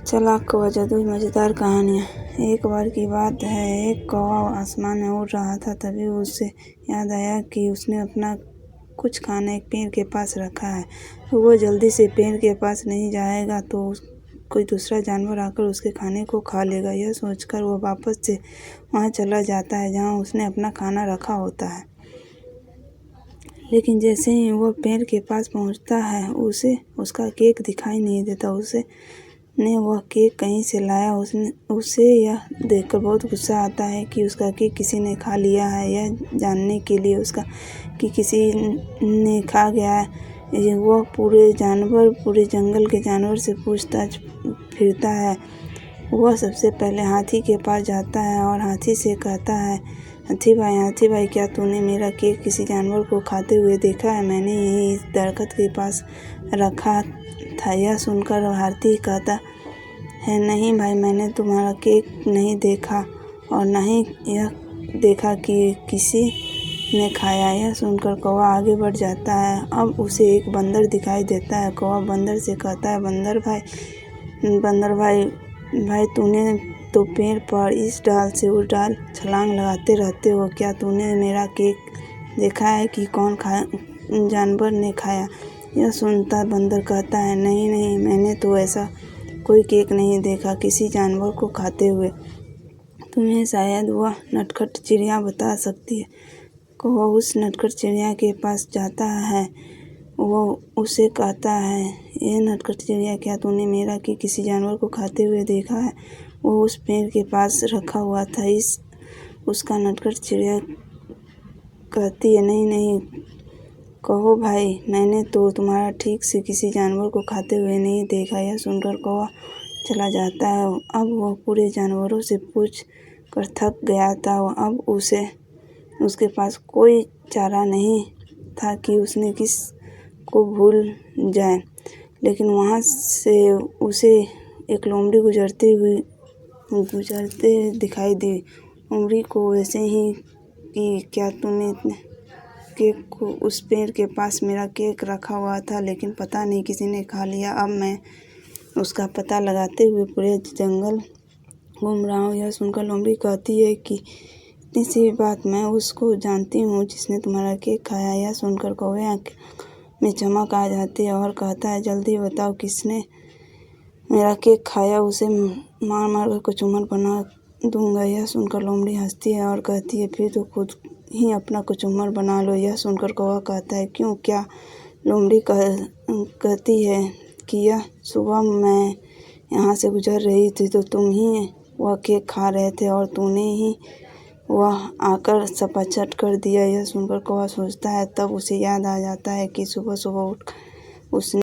चालाक कौवा जादुई मज़ेदार कहानियाँ। एक बार की बात है, एक कौवा आसमान में उड़ रहा था। तभी उसे याद आया कि उसने अपना कुछ खाना एक पेड़ के पास रखा है। वो जल्दी से पेड़ के पास नहीं जाएगा तो कोई दूसरा जानवर आकर उसके खाने को खा लेगा। यह सोचकर वो वापस से वहाँ चला जाता है जहाँ उसने अपना खाना रखा होता है। लेकिन जैसे ही वह पेड़ के पास पहुँचता है, उसे उसका केक दिखाई नहीं देता। उसने वह केक कहीं से लाया। उसे यह देखकर बहुत गुस्सा आता है कि उसका केक किसी ने खा लिया है। यह जानने के लिए उसका कि किसी ने खा गया है, वह पूरे जंगल के जानवर से पूछताछ फिरता है। वह सबसे पहले हाथी के पास जाता है और हाथी से कहता है, हाथी भाई, क्या तूने मेरा केक किसी जानवर को खाते हुए देखा है? मैंने यहीं इस दरख्त के पास रखा था। यह सुनकर हाथी कहता है, नहीं भाई, मैंने तुम्हारा केक नहीं देखा और न ही यह देखा कि किसी ने खाया। यह सुनकर कौवा आगे बढ़ जाता है। अब उसे एक बंदर दिखाई देता है। कौवा बंदर से कहता है, बंदर भाई, तूने तो पेड़ पर इस डाल से उस डाल छलांग लगाते रहते हो। क्या तूने मेरा केक देखा है कि कौन जानवर ने खाया? यह सुनता बंदर कहता है, नहीं, मैंने तो ऐसा कोई केक नहीं देखा किसी जानवर को खाते हुए। तुम्हें शायद वह नटखट चिड़िया बता सकती है। कौवा उस नटखट चिड़िया के पास जाता है। वो उसे कहता है, यह नटखट चिड़िया, क्या तूने मेरा केक किसी जानवर को खाते हुए देखा है? वो उस पेड़ के पास रखा हुआ था। उसका नटखट चिड़िया कहती है, नहीं कहो भाई, मैंने तो तुम्हारा ठीक से किसी जानवर को खाते हुए नहीं देखा। यह सुनकर कौवा चला जाता है। अब वह पूरे जानवरों से पूछ कर थक गया था। अब उसके पास कोई चारा नहीं था कि उसने किस को भूल जाए। लेकिन वहाँ से उसे एक लोमड़ी गुजरते दिखाई दी। लोमड़ी को वैसे ही कि क्या तूने केक को उस पेड़ के पास मेरा केक रखा हुआ था, लेकिन पता नहीं किसी ने खा लिया। अब मैं उसका पता लगाते हुए पूरे जंगल घूम रहा हूँ। यह सुनकर लोमड़ी कहती है कि इतनी सी बात, मैं उसको जानती हूँ जिसने तुम्हारा केक खाया। यह सुनकर कौवे में चमक आ जाती है और कहता है, जल्दी बताओ किसने मेरा केक खाया, उसे मार कर कचूमर बना दूंगा। यह सुनकर लोमड़ी हंसती है और कहती है, फिर तो खुद ही अपना कचूमर बना लो। यह सुनकर कौवा कहता है, क्यों, क्या? लोमड़ी कहती है कि यह सुबह मैं यहाँ से गुजर रही थी तो तुम ही वह केक खा रहे थे और तूने ही वह आकर सपाचट कर दिया। यह सुनकर कौवा सोचता है। तब उसे याद आ जाता है कि सुबह उठ उसने